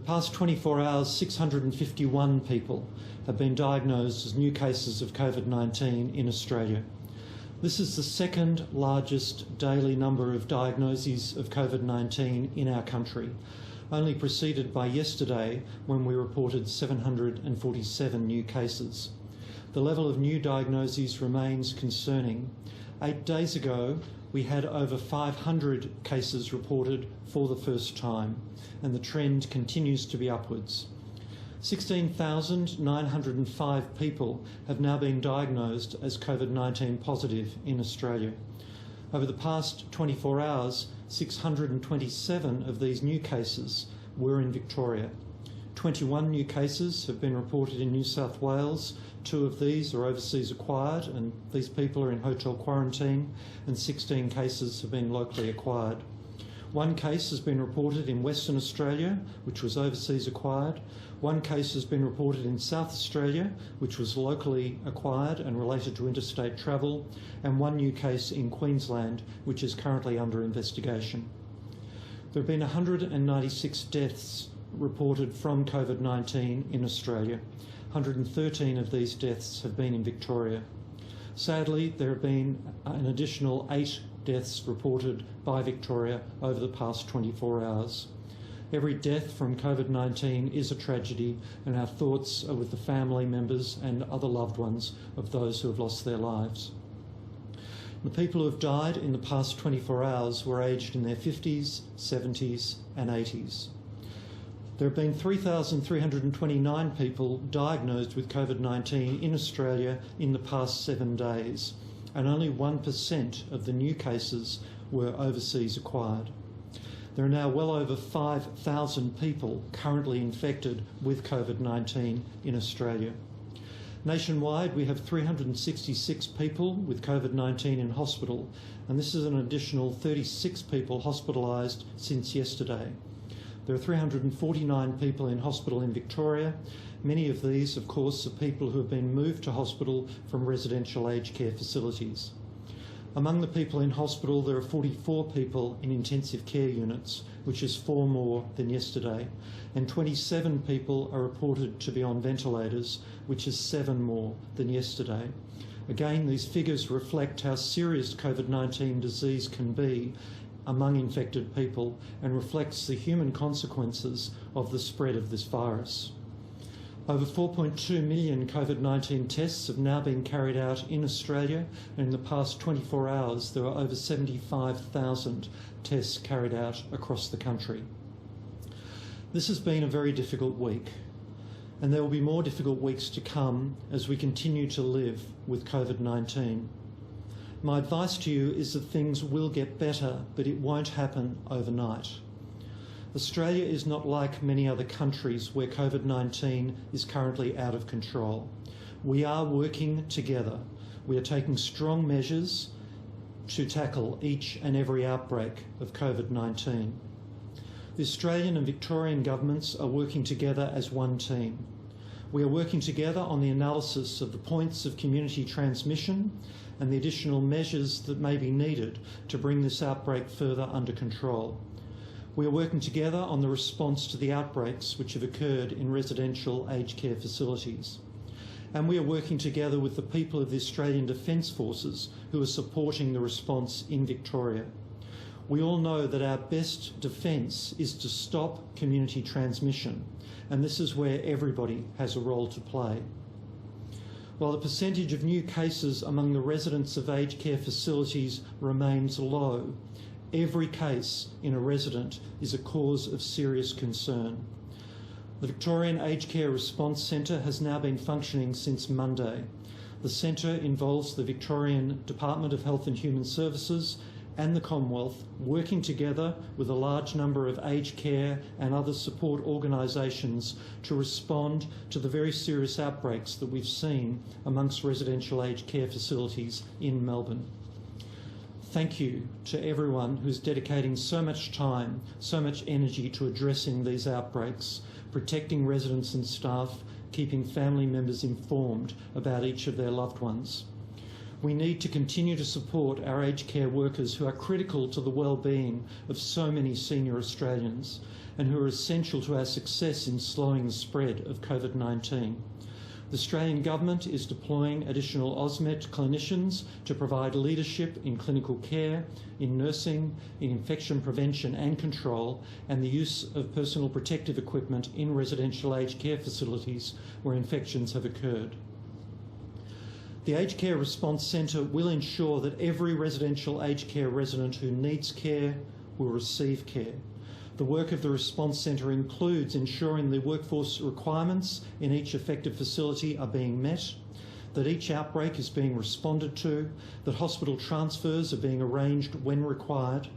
past 24 hours, 651 people have been diagnosed as new cases of COVID-19 in Australia. This is the second largest daily number of diagnoses of COVID-19 in our country, only preceded by yesterday when we reported 747 new cases. The level of new diagnoses remains concerning. 8 days ago, we had over 500 cases reported for the first time, and the trend continues to be upwards. 16,905 people have now been diagnosed as COVID-19 positive in Australia. Over the past 24 hours, 627 of these new cases were in Victoria. 21 new cases have been reported in New South Wales. 2 of these are overseas acquired, and these people are in hotel quarantine, and 16 cases have been locally acquired. 1 case has been reported in Western Australia, which was overseas acquired. 1 case has been reported in South Australia, which was locally acquired and related to interstate travel, and 1 new case in Queensland, which is currently under investigation. There have been 196 deaths reported from COVID-19 in Australia. 113 of these deaths have been in Victoria. Sadly, there have been an additional 8 deaths reported by Victoria over the past 24 hours. Every death from COVID-19 is a tragedy, and our thoughts are with the family members and other loved ones of those who have lost their lives. The people who have died in the past 24 hours were aged in their 50s, 70s and 80s. There have been 3,329 people diagnosed with COVID-19 in Australia in the past 7 days, and only 1% of the new cases were overseas acquired. There are now well over 5,000 people currently infected with COVID-19 in Australia. Nationwide, we have 366 people with COVID-19 in hospital, and this is an additional 36 people hospitalised since yesterday. There are 349 people in hospital in Victoria. Many of these, of course, are people who have been moved to hospital from residential aged care facilities. Among the people in hospital, there are 44 people in intensive care units, which is 4 more than yesterday, and 27 people are reported to be on ventilators, which is 7 more than yesterday. Again, these figures reflect how serious COVID-19 disease can be among infected people and reflects the human consequences of the spread of this virus. Over 4.2 million COVID-19 tests have now been carried out in Australia, and in the past 24 hours there are over 75,000 tests carried out across the country. This has been a very difficult week, and there will be more difficult weeks to come as we continue to live with COVID-19. My advice to you is that things will get better, but it won't happen overnight. Australia is not like many other countries where COVID-19 is currently out of control. We are working together. We are taking strong measures to tackle each and every outbreak of COVID-19. The Australian and Victorian governments are working together as one team. We are working together on the analysis of the points of community transmission and the additional measures that may be needed to bring this outbreak further under control. We are working together on the response to the outbreaks which have occurred in residential aged care facilities. And we are working together with the people of the Australian Defence Forces who are supporting the response in Victoria. We all know that our best defence is to stop community transmission, and this is where everybody has a role to play. While the percentage of new cases among the residents of aged care facilities remains low, every case in a resident is a cause of serious concern. The Victorian Aged Care Response Centre has now been functioning since Monday. The centre involves the Victorian Department of Health and Human Services and the Commonwealth working together with a large number of aged care and other support organisations to respond to the very serious outbreaks that we've seen amongst residential aged care facilities in Melbourne. Thank you to everyone who's dedicating so much time, so much energy to addressing these outbreaks, protecting residents and staff, keeping family members informed about each of their loved ones. We need to continue to support our aged care workers who are critical to the well-being of so many senior Australians, and who are essential to our success in slowing the spread of COVID-19. The Australian Government is deploying additional AusMed clinicians to provide leadership in clinical care, in nursing, in infection prevention and control, and the use of personal protective equipment in residential aged care facilities where infections have occurred. The Aged Care Response Centre will ensure that every residential aged care resident who needs care will receive care. The work of the Response Centre includes ensuring the workforce requirements in each affected facility are being met, that each outbreak is being responded to, that hospital transfers are being arranged when required,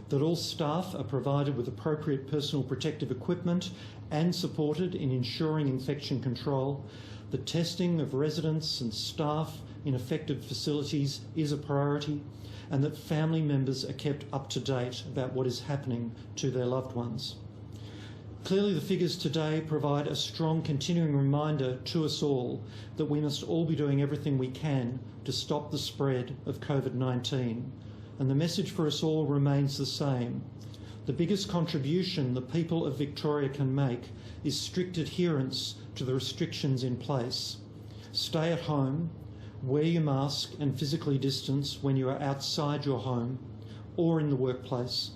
that all staff are provided with appropriate personal protective equipment and supported in ensuring infection control, that testing of residents and staff in affected facilities is a priority, and that family members are kept up to date about what is happening to their loved ones. Clearly, the figures today provide a strong continuing reminder to us all that we must all be doing everything we can to stop the spread of COVID-19. And the message for us all remains the same. The biggest contribution the people of Victoria can make is strict adherence to the restrictions in place. Stay at home, wear your mask and physically distance when you are outside your home or in the workplace.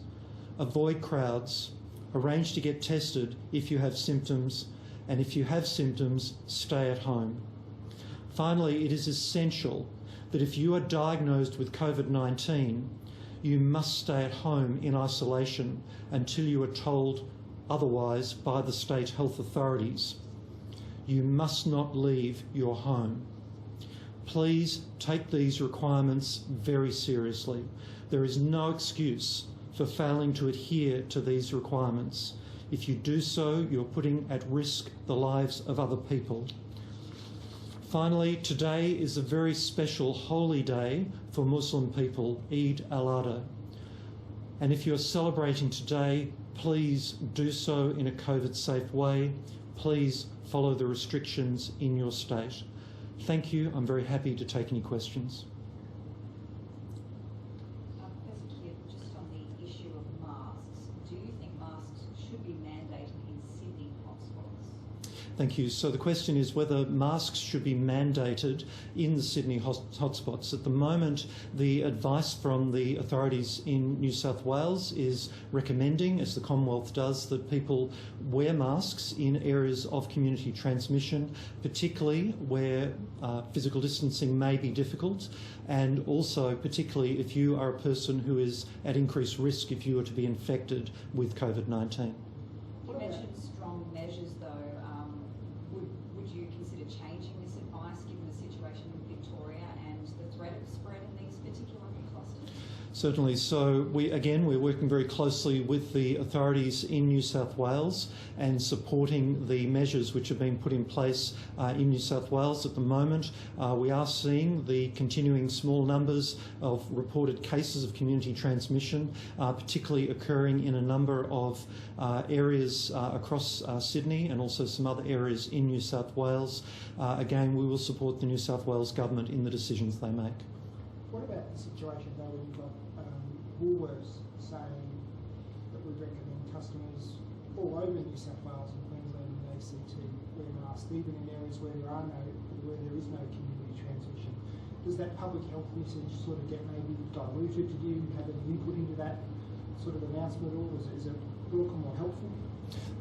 Avoid crowds. Arrange to get tested if you have symptoms, and if you have symptoms, stay at home. Finally, it is essential that if you are diagnosed with COVID-19, you must stay at home in isolation until you are told otherwise by the state health authorities. You must not leave your home. Please take these requirements very seriously. There is no excuse for failing to adhere to these requirements. If you do so, you're putting at risk the lives of other people. Finally, today is a very special holy day for Muslim people, Eid al-Adha. And if you're celebrating today, please do so in a COVID-safe way. Please follow the restrictions in your state. Thank you. I'm very happy to take any questions. Professor Kidd, just on the issue of masks, do you think masks should be mandated in Sydney hotspots? Thank you. So the question is whether masks should be mandated in the Sydney hotspots. At the moment, the advice from the authorities in New South Wales is recommending, as the Commonwealth does, that people wear masks in areas of community transmission, particularly where physical distancing may be difficult, and also particularly if you are a person who is at increased risk if you are to be infected with COVID-19. You mentioned strong measures, though. Would you consider changing this advice given the situation in Victoria and the threat of spread in these particular clusters? Certainly. So we're working very closely with the authorities in New South Wales and supporting the measures which have been put in place in New South Wales at the moment. We are seeing the continuing small numbers of reported cases of community transmission, particularly occurring in a number of areas across Sydney and also some other areas in New South Wales. Again, we will support the New South Wales Government in the decisions they make. What about the situation, though, where you've got Woolworths saying that we recommend customers all over New South Wales and Queensland and the ACT wear masks, even in areas where there is no community transmission? Does that public health message sort of get maybe diluted? Did you have any input into that sort of announcement, or is it welcome or helpful?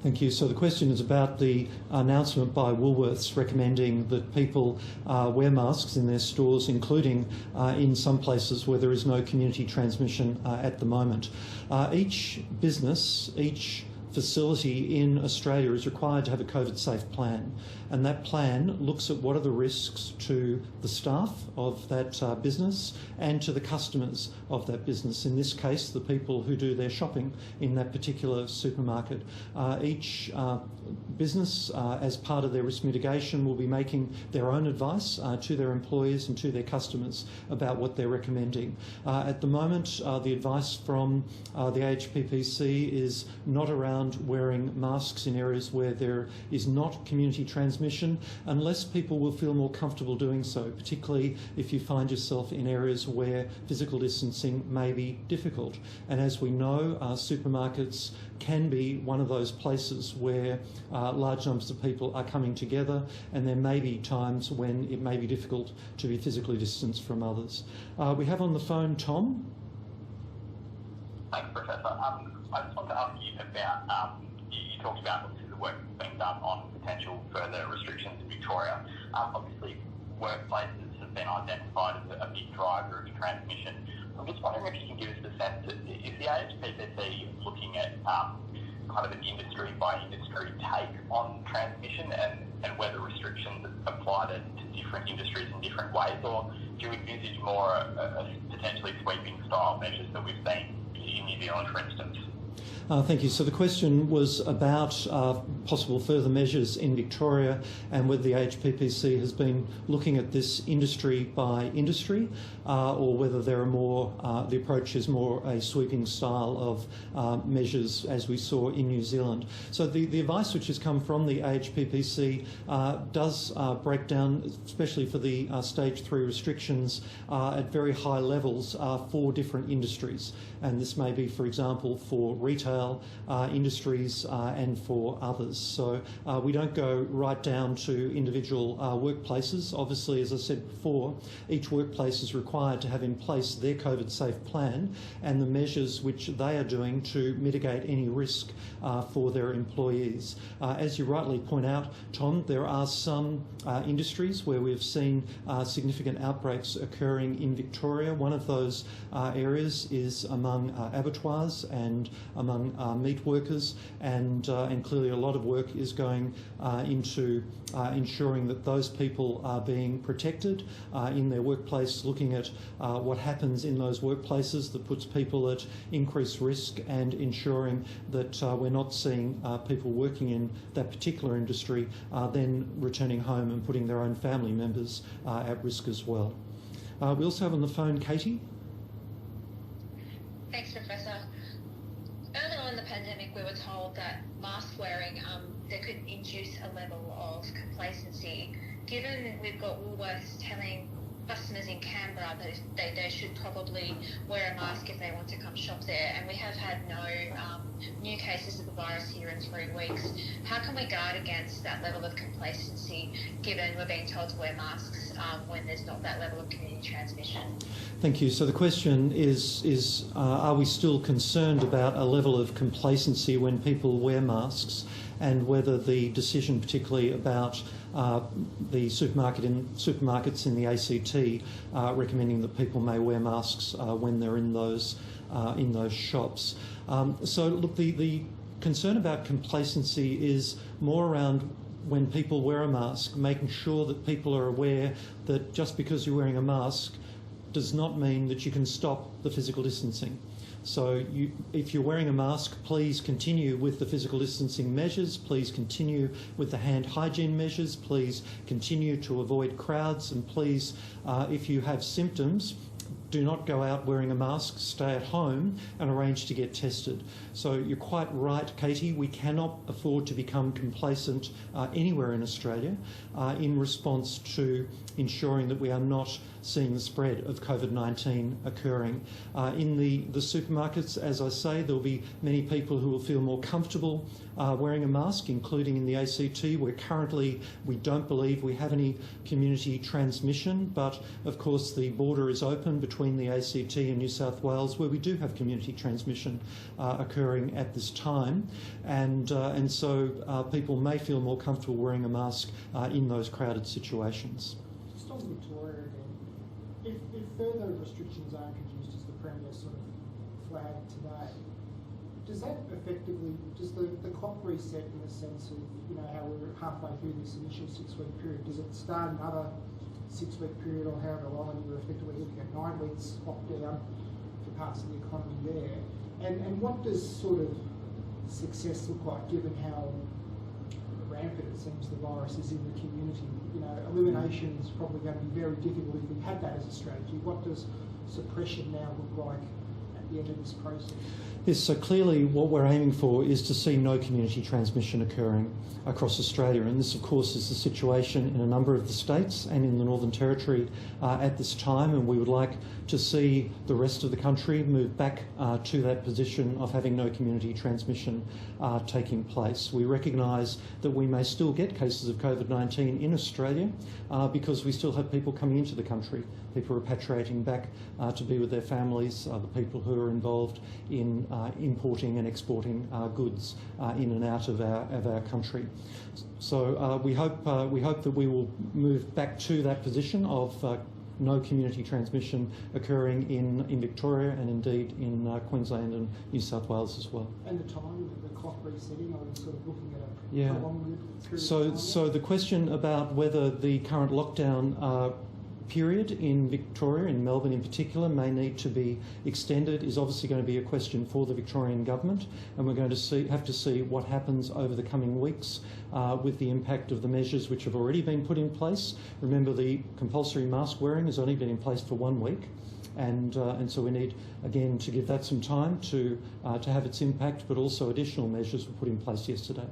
Thank you. So the question is about the announcement by Woolworths recommending that people wear masks in their stores, including in some places where there is no community transmission at the moment. Each business, each facility in Australia is required to have a COVID-safe plan, and that plan looks at what are the risks to the staff of that business and to the customers of that business, in this case the people who do their shopping in that particular supermarket. Each business, as part of their risk mitigation, will be making their own advice to their employees and to their customers about what they're recommending. At the moment, the advice from the AHPPC is not around around wearing masks in areas where there is not community transmission unless people will feel more comfortable doing so, particularly if you find yourself in areas where physical distancing may be difficult. And as we know, supermarkets can be one of those places where large numbers of people are coming together, and there may be times when it may be difficult to be physically distanced from others. We have on the phone Tom. Thanks, Professor. I just wanted to ask you about, you talked about obviously the work that's being done on potential further restrictions in Victoria. Obviously, workplaces have been identified as a big driver of transmission. I'm just wondering if you can give us a sense, is the AHPPC looking at kind of an industry by industry take on transmission and whether restrictions apply to different industries in different ways, or do you envisage more a potentially sweeping style measures that we've seen in New Zealand, for instance? Thank you. So the question was about possible further measures in Victoria and whether the HPPC has been looking at this industry by industry or whether there are more, the approach is more a sweeping style of measures as we saw in New Zealand. So the advice which has come from the HPPC does break down, especially for the stage 3 restrictions at very high levels for different industries. And this may be, for example, for retail industries and for others. So we don't go right down to individual workplaces. Obviously, as I said before, each workplace is required to have in place their COVID safe plan and the measures which they are doing to mitigate any risk for their employees. As you rightly point out, Tom, there are some industries where we've seen significant outbreaks occurring in Victoria. One of those areas is among abattoirs and among meat workers, and clearly a lot of work is going into ensuring that those people are being protected in their workplace, looking at what happens in those workplaces that puts people at increased risk, and ensuring that we're not seeing people working in that particular industry then returning home and putting their own family members at risk as well. We also have on the phone Katie. Thanks, Professor. Early on in the pandemic, we were told that mask wearing that could induce a level of complacency. Given we've got Woolworths telling customers in Canberra that they should probably wear a mask if they want to come shop there, and we have had no new cases of the virus here in 3 weeks, how can we guard against that level of complacency given we're being told to wear masks when there's not that level of community transmission? Thank you. So the question is are we still concerned about a level of complacency when people wear masks, and whether the decision particularly about the supermarkets in the ACT recommending that people may wear masks when they're in those shops. So look, the concern about complacency is more around when people wear a mask, making sure that people are aware that just because you're wearing a mask does not mean that you can stop the physical distancing. So if you're wearing a mask, please continue with the physical distancing measures, please continue with the hand hygiene measures, please continue to avoid crowds, and please, if you have symptoms, do not go out wearing a mask, stay at home and arrange to get tested. So you're quite right, Katie, we cannot afford to become complacent anywhere in Australia in response to ensuring that we are not seeing the spread of COVID-19 occurring. In the supermarkets, as I say, there will be many people who will feel more comfortable wearing a mask, including in the ACT, where currently we don't believe we have any community transmission, but of course the border is open between the ACT and New South Wales, where we do have community transmission occurring at this time, and so people may feel more comfortable wearing a mask in those crowded situations. Just on Victoria again, if further restrictions are introduced, as the Premier sort of flagged today, does that effectively, does the clock reset in the sense of, you know, how we're halfway through this initial 6-week period? Does it start another 6-week period, or however long, and we're effectively looking at 9 weeks lockdown for parts of the economy there? And what does sort of success look like, given how rampant it seems the virus is in the community? You know, elimination is probably going to be very difficult if we had that as a strategy. What does suppression now look like at the end of this process? Yes, so clearly what we're aiming for is to see no community transmission occurring across Australia, and this of course is the situation in a number of the states and in the Northern Territory at this time, and we would like to see the rest of the country move back to that position of having no community transmission taking place. We recognise that we may still get cases of COVID-19 in Australia because we still have people coming into the country, people repatriating back to be with their families, the people who are involved in importing and exporting goods in and out of our country. So we hope that we will move back to that position of no community transmission occurring in Victoria and indeed in Queensland and New South Wales as well. And the time, the clock resetting, are we sort of looking at a prolonged period of time? So the question about whether the current lockdown period in Victoria, in Melbourne in particular, may need to be extended is obviously going to be a question for the Victorian government, and we're going to have to see what happens over the coming weeks with the impact of the measures which have already been put in place. Remember, the compulsory mask wearing has only been in place for 1 week, and so we need again to give that some time to have its impact, but also additional measures were put in place yesterday.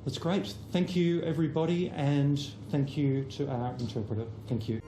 That's great. Thank you, everybody, and thank you to our interpreter. Thank you.